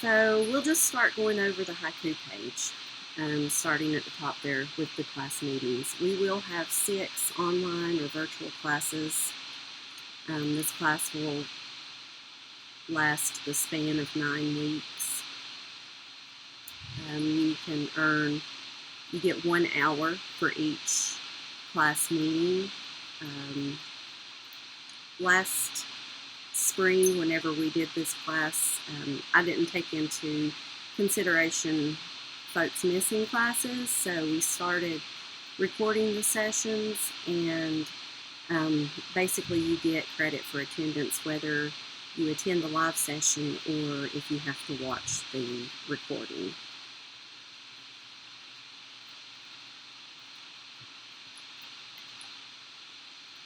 So we'll just start going over the haiku page, starting at the top there with the class meetings. We will have 6 online or virtual classes. This class will last the span of 9 weeks. You get 1 hour for each class meeting. Last spring, whenever we did this class, I didn't take into consideration folks missing classes, so we started recording the sessions, and basically you get credit for attendance whether you attend the live session or if you have to watch the recording.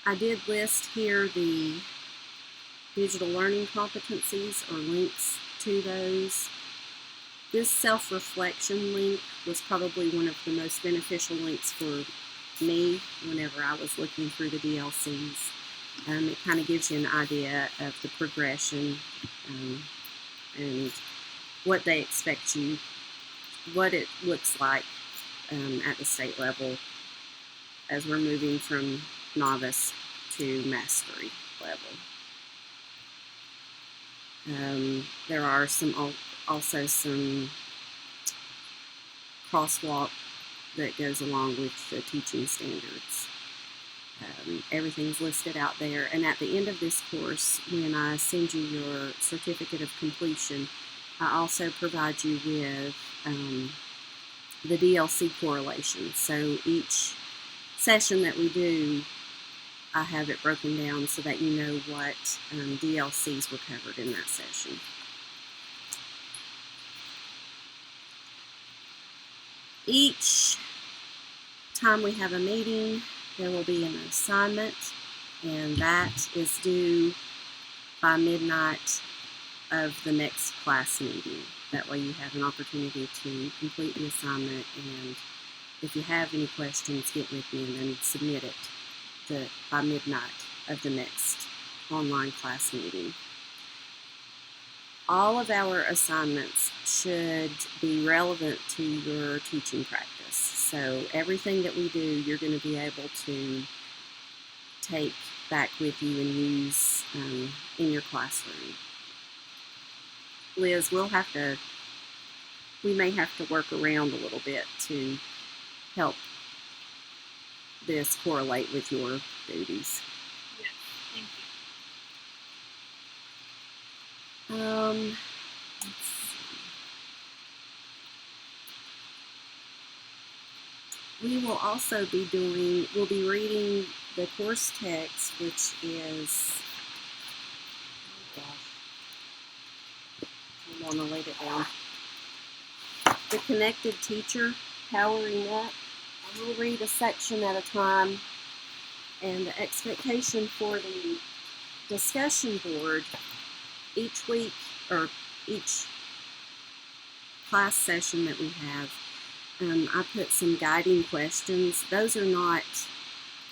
I did list here the digital learning competencies or links to those. This self-reflection link was probably one of the most beneficial links for me whenever I was looking through the DLCs. It kind of gives you an idea of the progression and what they expect you, what it looks like at the state level as we're moving from novice to mastery level. There are also some crosswalk that goes along with the teaching standards. Everything's listed out there, and at the end of this course, when I send you your certificate of completion, I also provide you with the DLC correlation. So each session that we do, I have it broken down so that you know what DLCs were covered in that session. Each time we have a meeting, there will be an assignment, and that is due by midnight of the next class meeting. That way you have an opportunity to complete the assignment, and if you have any questions, get with me and then submit it by midnight of the next online class meeting. All of our assignments should be relevant to your teaching practice. So everything that we do, you're going to be able to take back with you and use in your classroom. Liz, we may have to work around a little bit to help this correlate with your duties. Yes, thank you. Let's see. We'll be reading the course text, which is, hold on, I'll laid it down. The Connected Teacher, Powering Up. I will read a section at a time, and the expectation for the discussion board each week, or each class session that we have, I put some guiding questions. Those are not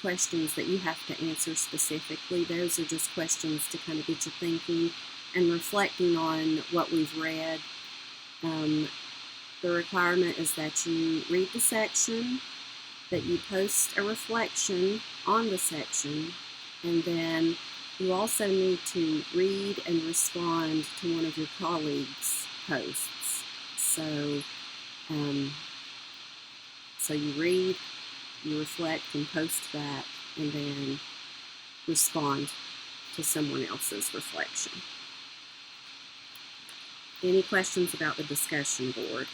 questions that you have to answer specifically. Those are just questions to kind of get you thinking and reflecting on what we've read. The requirement is that you read the section, that you post a reflection on the section, and then you also need to read and respond to one of your colleagues' posts. So you read, you reflect and post that, and then respond to someone else's reflection. Any questions about the discussion board?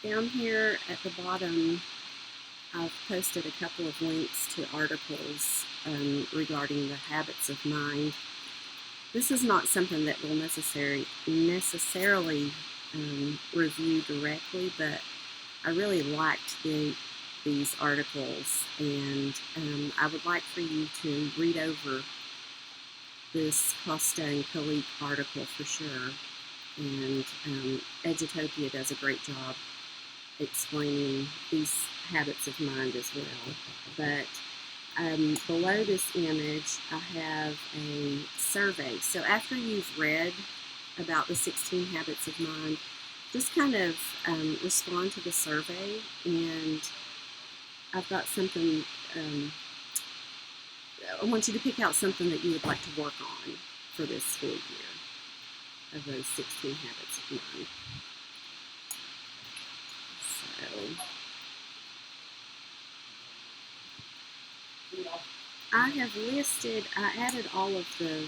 Down here at the bottom, I've posted a couple of links to articles regarding the habits of mind. This is not something that we'll necessarily review directly, but I really liked these articles, and I would like for you to read over this Costa and Kalik article for sure. And Edutopia does a great job explaining these habits of mind as well. But below this image, I have a survey. So after you've read about the 16 habits of mind, just kind of respond to the survey. And I've got something, I want you to pick out something that you would like to work on for this school year of those 16 habits of mind. So I have listed, I added all of the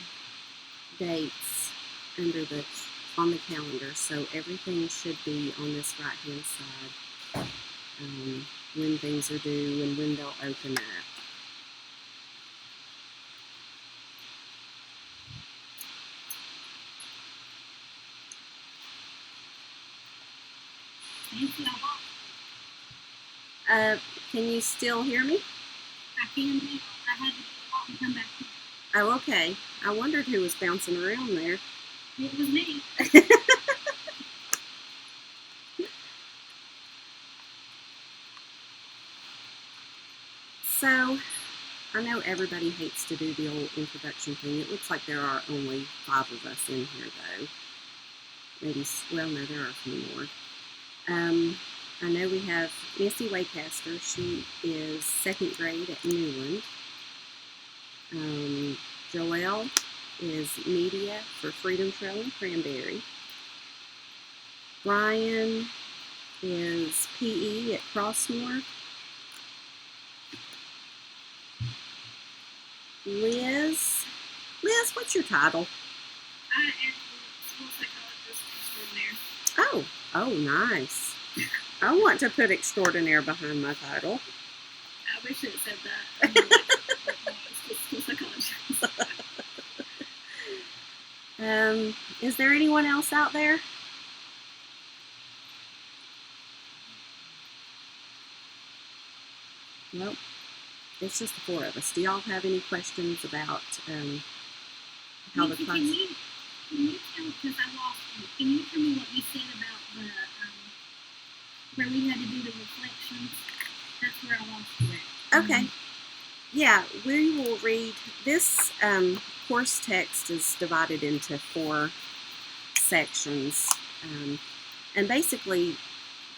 dates on the calendar, so everything should be on this right hand side, when things are due and when they'll open up. Nancy, I walked. Can you still hear me? I can do. I had to walk and come back. Oh, okay. I wondered who was bouncing around there. It was me. So, I know everybody hates to do the old introduction thing. It looks like there are only 5 of us in here, though. Maybe, well, no, there are a few more. I know we have Missy Waycaster. She is 2nd grade at Newland. Joelle is media for Freedom Trail and Cranberry. Brian is PE at Crossmore. Liz, what's your title? I am school psychologist extraordinaire. Oh, nice. I want to put extraordinaire behind my title. I wish it said that. No, it's just school psychologist. Is there anyone else out there? Nope. It's just the 4 of us. Do y'all have any questions about how the Nancy, class? can you tell, because I lost you, can you tell me what you said about the, where we had to do the reflections? That's where I lost you at. Okay. Yeah, we will read this course text is divided into 4 sections, and basically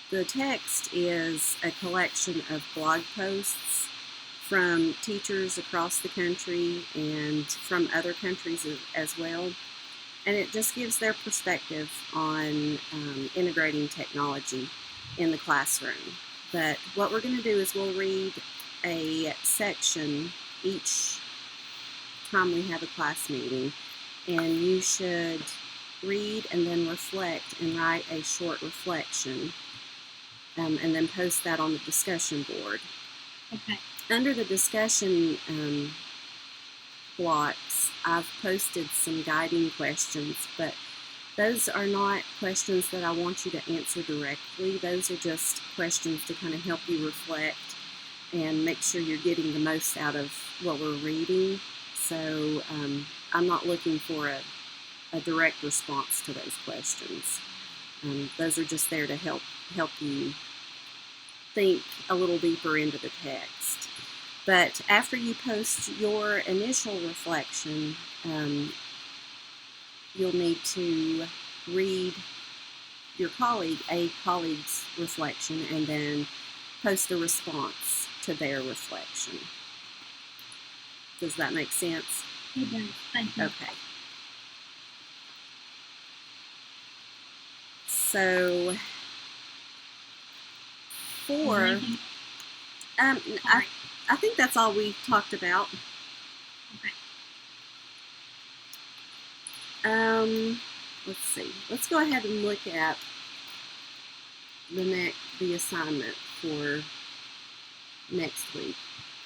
the text is a collection of blog posts from teachers across the country and from other countries as well, and it just gives their perspective on integrating technology in the classroom. But what we're going to do is we'll read a section each time we have a class meeting, and you should read and then reflect and write a short reflection, and then post that on the discussion board. Okay. Under the discussion blocks, I've posted some guiding questions, but those are not questions that I want you to answer directly. Those are just questions to kind of help you reflect and make sure you're getting the most out of what we're reading. So I'm not looking for a direct response to those questions. Those are just there to help you think a little deeper into the text. But after you post your initial reflection, you'll need to read a colleague's reflection, and then post a response to their reflection. Does that make sense? It does. Thank you. Okay. So for Anything? I think that's all we talked about. Okay. Let's see. Let's go ahead and look at the assignment for next week.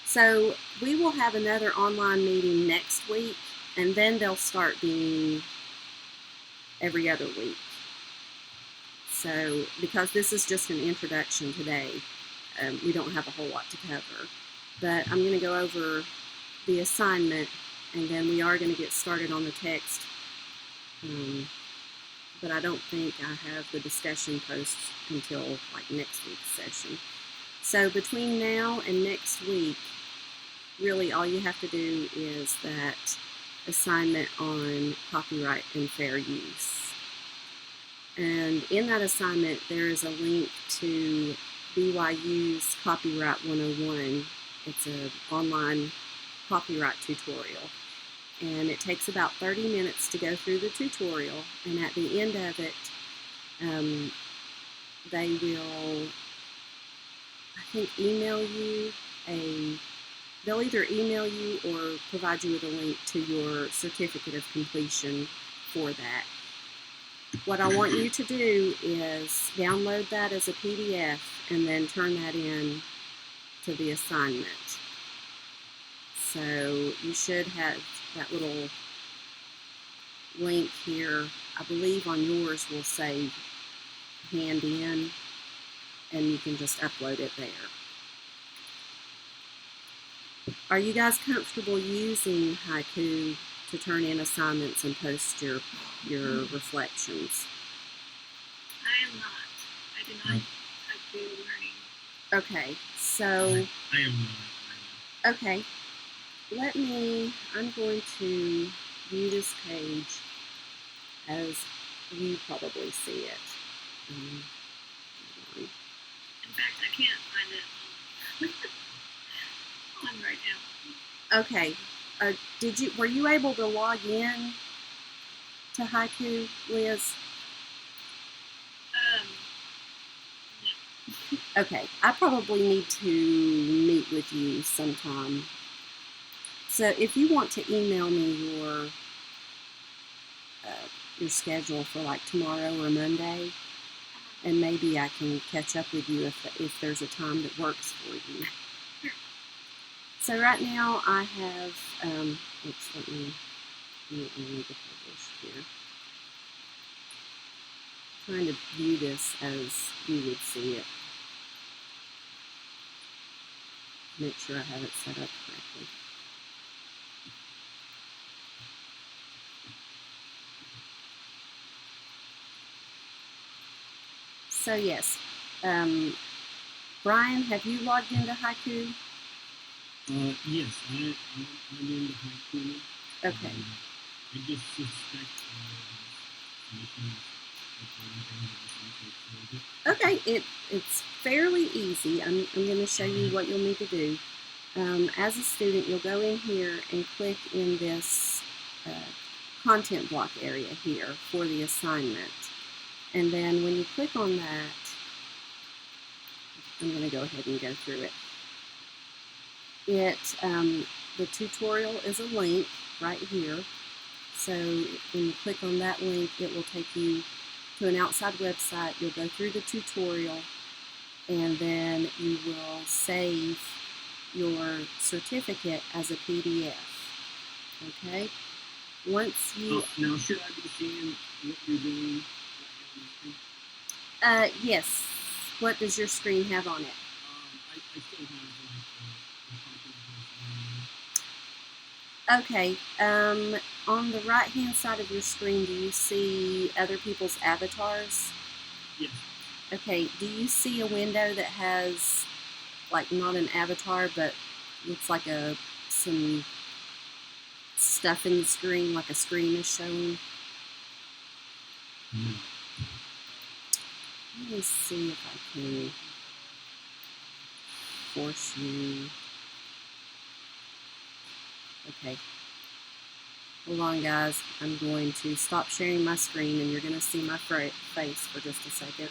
So we will have another online meeting next week, and then they'll start being every other week. So because this is just an introduction today, we don't have a whole lot to cover. But I'm going to go over the assignment, and then we are going to get started on the text but I don't think I have the discussion posts until like next week's session. So between now and next week, really all you have to do is that assignment on copyright and fair use. And in that assignment, there is a link to BYU's Copyright 101. It's an online copyright tutorial. And it takes about 30 minutes to go through the tutorial. And at the end of it, they will, I think, they'll either email you or provide you with a link to your certificate of completion for that. What I want you to do is download that as a PDF and then turn that in to the assignment. So you should have that little link here. I believe on yours will say hand in, and you can just upload it there. Are you guys comfortable using Haiku to turn in assignments and post your reflections? I am not. I do not do learning. Okay, so I am not. okay, I'm going to view this page as you probably see it. In fact, I can't find it on right now. Okay, were you able to log in to Haiku, Liz? No. Okay, I probably need to meet with you sometime. So if you want to email me your schedule for like tomorrow or Monday, and maybe I can catch up with you if there's a time that works for you. So right now I have, let me get published here. I'm trying to view this as you would see it. Make sure I have it set up correctly. So yes, Brian, have you logged into Haiku? Yes, I'm in the Haiku. Okay. I just suspect Okay, it's fairly easy. I'm going to show you what you'll need to do. As a student, you'll go in here and click in this content block area here for the assignment. And then when you click on that, I'm going to go ahead and go through it. The tutorial is a link right here. So when you click on that link, it will take you to an outside website. You'll go through the tutorial, and then you will save your certificate as a PDF. Okay? Once you... now, should I be seeing what you're doing? Yes. What does your screen have on it? I still have Okay, on the right-hand side of your screen, do you see other people's avatars? Yes. Okay, do you see a window that has, like, not an avatar, but looks like some stuff in the screen, like a screen is showing? No. Let me see if I can force you. Okay. Hold on, guys. I'm going to stop sharing my screen, and you're going to see my face for just a second.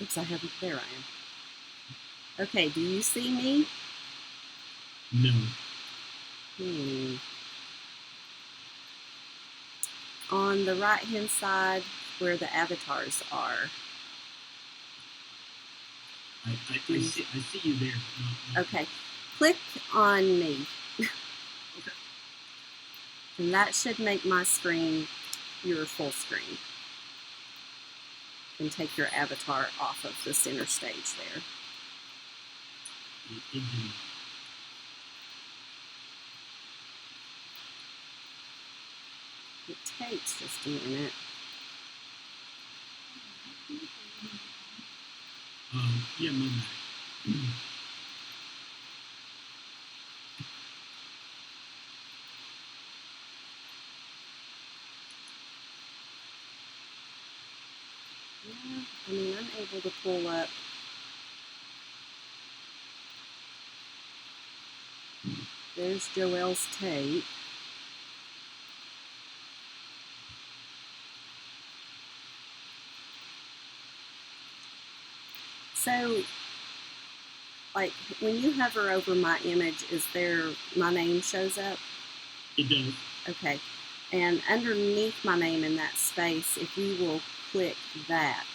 Oops, there I am. Okay, do you see me? No. On the right-hand side where the avatars are. I see you there. No. Okay, click on me. Okay. And that should make my screen your full screen. And take your avatar off of the center stage there. takes just a minute. Yeah, my bad. Yeah, I mean, I'm able to pull up. There's Joelle's tape. So, like, when you hover over my image, my name shows up? It does. Okay. And underneath my name in that space, if you will click that,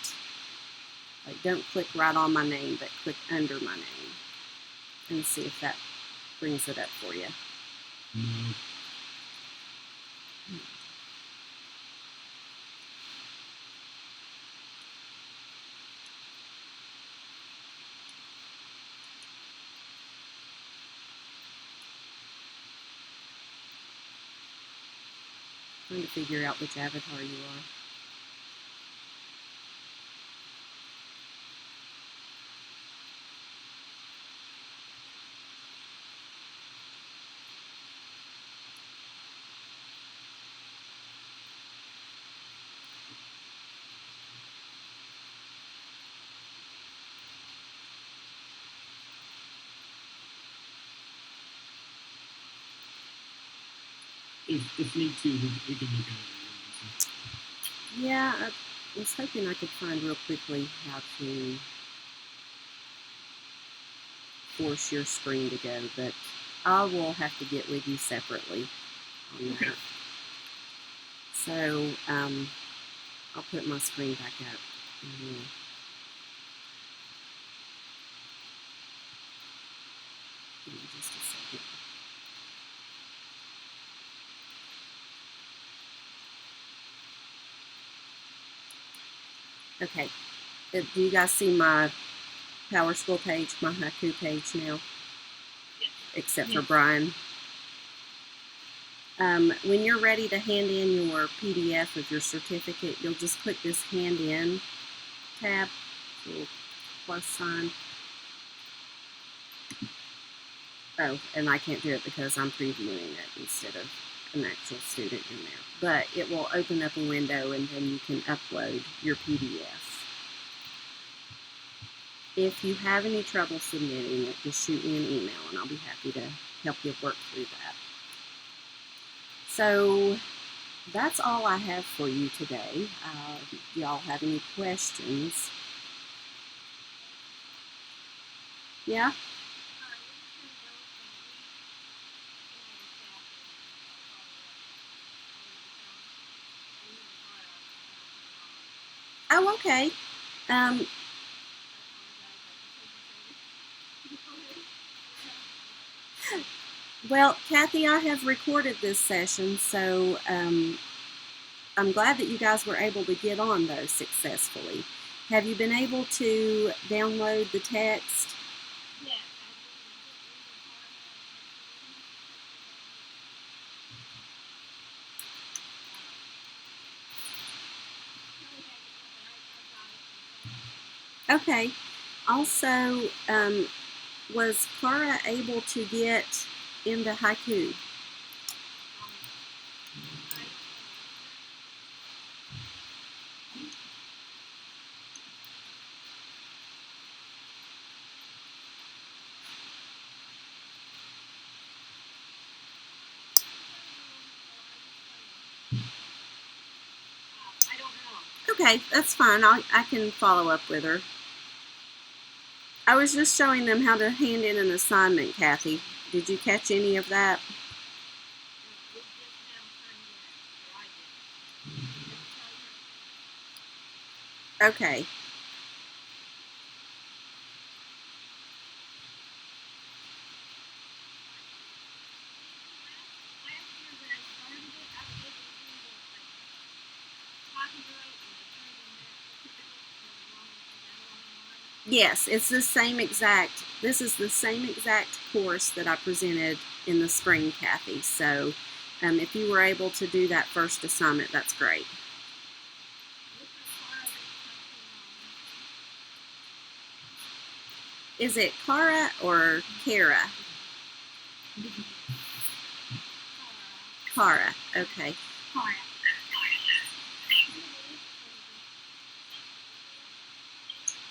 like, don't click right on my name, but click under my name and see if that brings it up for you. No. Trying to figure out which avatar you are. If need to, we can look at it. Yeah, I was hoping I could find real quickly how to force your screen to go, but I will have to get with you separately on that. Okay. So, I'll put my screen back up. Give me just a second. Okay. Do you guys see my Power School page, my Haiku page now? Yes. Except Yes. for Brian. When you're ready to hand in your PDF of your certificate, you'll just click this Hand In tab, little plus sign. Oh, and I can't do it because I'm previewing it instead of an actual student in there. But it will open up a window and then you can upload your PDF. If you have any trouble submitting it, just shoot me an email and I'll be happy to help you work through that. So that's all I have for you today. Do y'all have any questions? Yeah? Oh, okay. Well, Kathy, I have recorded this session, so I'm glad that you guys were able to get on those successfully. Have you been able to download the text? Yes. Okay. Also, was Clara able to get into Haiku? I don't know. Okay, that's fine. I can follow up with her. I was just showing them how to hand in an assignment, Kathy. Did you catch any of that? Okay. Yes, it's the same exact, this is the same exact course that I presented in the spring, Kathy. So If you were able to do that first assignment, that's great. Is it Cara or Kara? Cara, okay. Cara.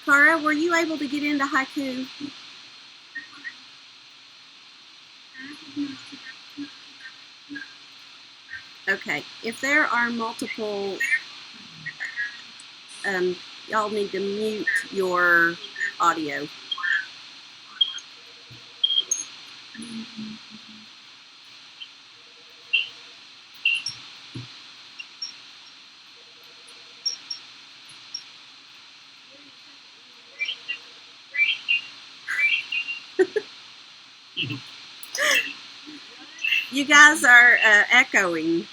Cara, were you able to get into haiku? Okay, if there are multiple, y'all need to mute your audio. You guys are echoing.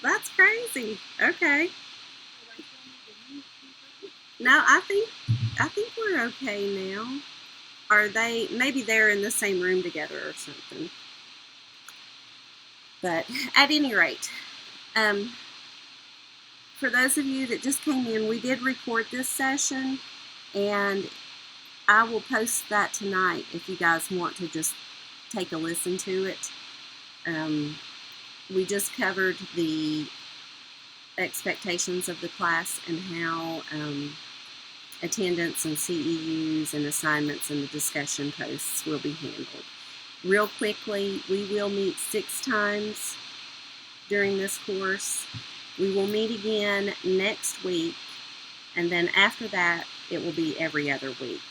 That's crazy. Okay. No, I think we're okay now. Are they? Maybe they're in the same room together or something. But at any rate, for those of you that just came in, we did record this session, and I will post that tonight if you guys want to just take a listen to it. We just covered the expectations of the class and how attendance and CEUs and assignments and the discussion posts will be handled. Real quickly, we will meet 6 times during this course. We will meet again next week, and then after that, it will be every other week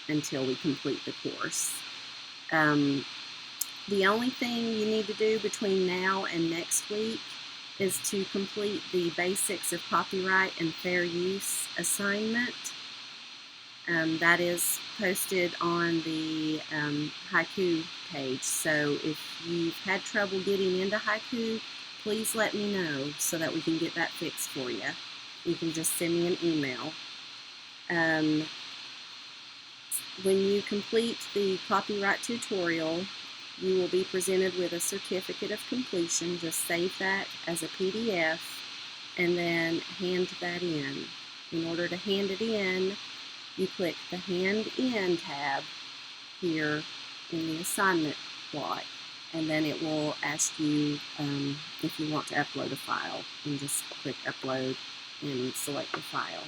until we complete the course. The only thing you need to do between now and next week is to complete the Basics of Copyright and Fair Use assignment. That is posted on the haiku page. So if you've had trouble getting into haiku, please let me know so that we can get that fixed for you. You can just send me an email. When you complete the copyright tutorial, you will be presented with a certificate of completion. Just save that as a PDF and then hand that in. In order to hand it in, you click the Hand In tab here in the assignment block, and then it will ask you if you want to upload a file, and just click Upload and select the file.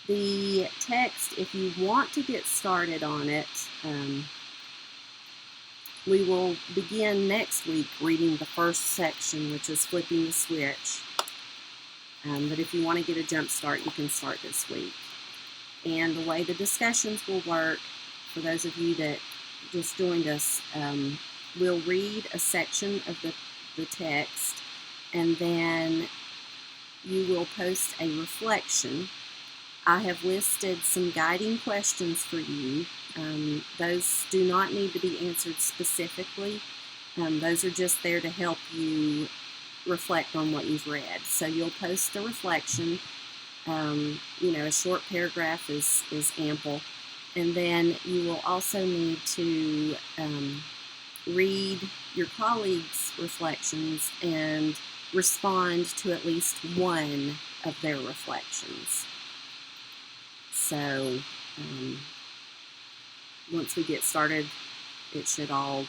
The text, if you want to get started on it, we will begin next week reading the first section, which is Flipping the Switch. But if you want to get a jump start, you can start this week. And the way the discussions will work, for those of you that just joined us, we'll read a section of the text, and then you will post a reflection. I have listed some guiding questions for you. Those do not need to be answered specifically. Those are just there to help you reflect on what you've read. So you'll post a reflection. A short paragraph is ample. And then you will also need to read your colleagues' reflections and respond to at least one of their reflections. So once we get started, it should all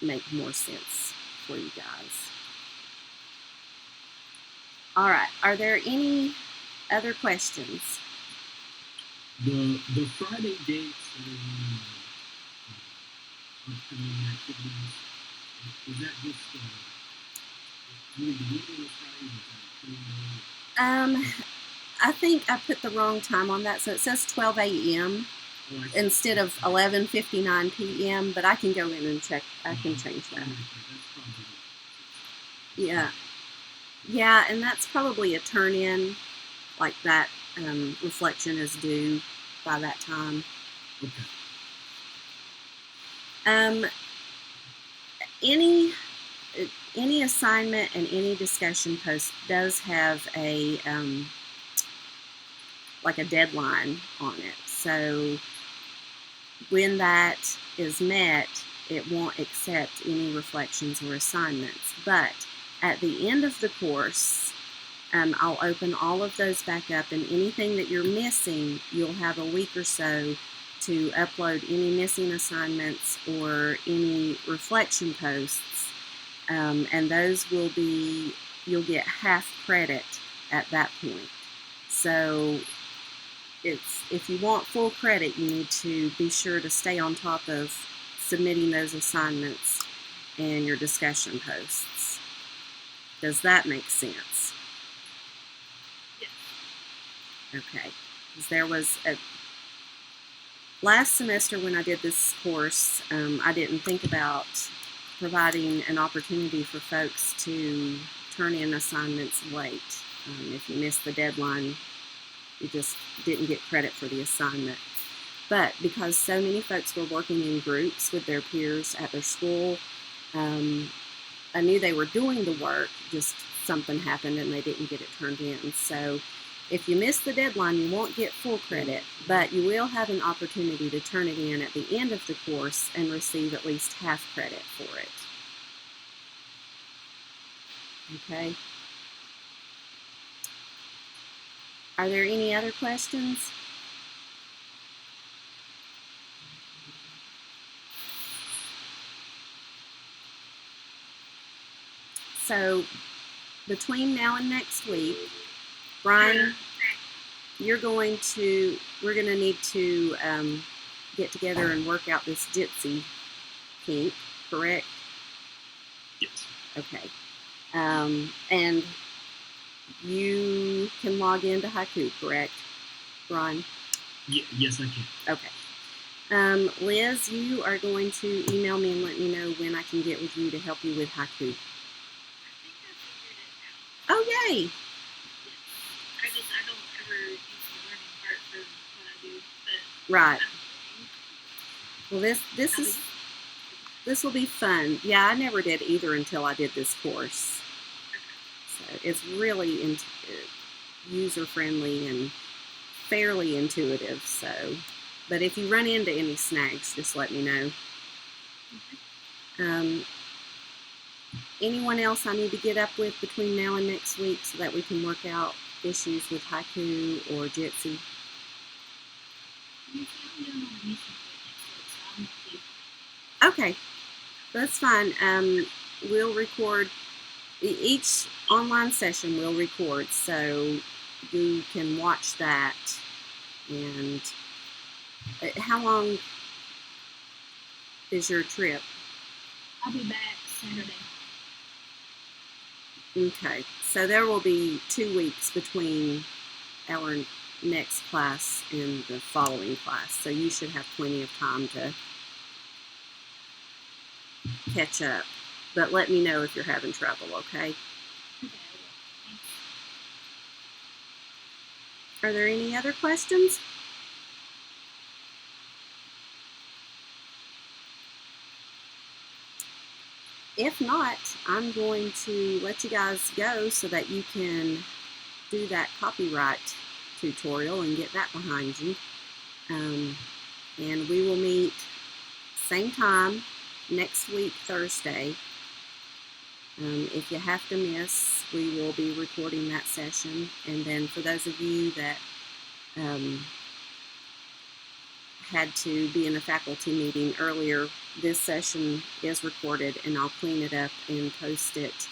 make more sense for you guys. All right, are there any other questions? The Friday dates and upcoming activities, is that just really the meeting this Friday? I think I put the wrong time on that, so it says 12 a.m. Instead of 11:59 p.m., but I can go in and check. I can change that. Yeah, and that's probably a turn-in, like that reflection is due by that time. Okay. Any assignment and any discussion post does have a like a deadline on it. So when that is met, it won't accept any reflections or assignments. But at the end of the course, I'll open all of those back up, and anything that you're missing, you'll have a week or so to upload any missing assignments or any reflection posts, and those will be, you'll get half credit at that point. So if you want full credit, you need to be sure to stay on top of submitting those assignments and your discussion posts. Does that make sense? Yes. Okay. Because there was last semester when I did this course, I didn't think about providing an opportunity for folks to turn in assignments late. If you missed the deadline, you just didn't get credit for the assignment. But because so many folks were working in groups with their peers at their school, I knew they were doing the work, just something happened and they didn't get it turned in. So if you miss the deadline, you won't get full credit, but you will have an opportunity to turn it in at the end of the course and receive at least half credit for it. Okay. Are there any other questions? So between now and next week, Brian, we're going to need to get together and work out this Jitsi kink, correct? Yes. Okay. And you can log into Haiku, correct, Brian? Yes, I can. Okay. Liz, you are going to email me and let me know when I can get with you to help you with Haiku. I think I figured it out. Oh, yay! Yes. I don't ever use the learning part for what I do, but Right. I'm Well, this will be fun. Yeah, I never did either until I did this course. So it's really user friendly and fairly intuitive. So, but if you run into any snags, just let me know. Anyone else I need to get up with between now and next week so that we can work out issues with Haiku or Jitsi? doing on a mission trip next week, so I'm not Okay, that's fine. We'll record each online session. We'll record, so you can watch that. And how long is your trip? I'll be back Saturday. Okay, so there will be 2 weeks between our next class and the following class, so you should have plenty of time to catch up. But let me know if you're having trouble, okay? Okay, I will. Thanks. Are there any other questions? If not, I'm going to let you guys go so that you can do that copyright tutorial and get that behind you. And we will meet same time next week, Thursday. If you have to miss, we will be recording that session. And then for those of you that had to be in a faculty meeting earlier, this session is recorded and I'll clean it up and post it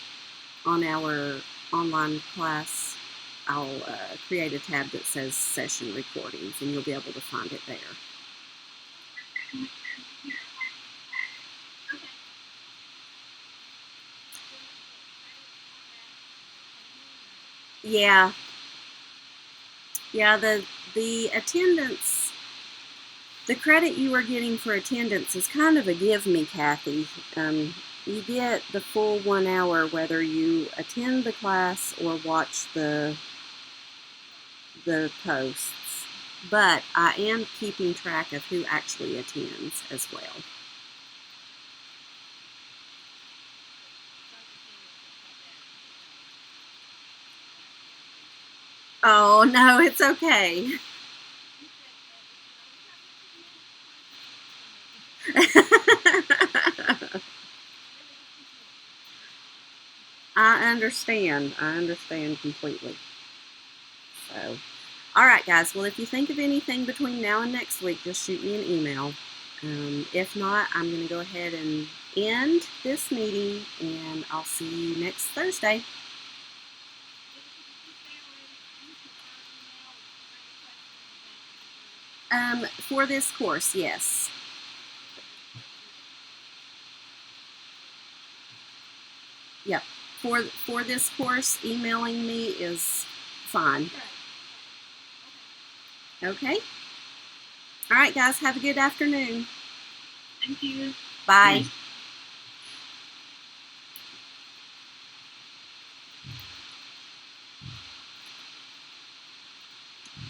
on our online class. I'll create a tab that says session recordings and you'll be able to find it there. Yeah, the attendance, the credit you are getting for attendance is kind of a give me, Kathy. You get the full 1 hour whether you attend the class or watch the posts, but I am keeping track of who actually attends as well. Oh, no, it's okay. understand. I understand completely. So, all right, guys. Well, if you think of anything between now and next week, just shoot me an email. If not, I'm going to go ahead and end this meeting, and I'll see you next Thursday. For this course, yes. Yep. For this course, emailing me is fine. Okay. All right, guys. Have a good afternoon. Thank you. Bye. Yes.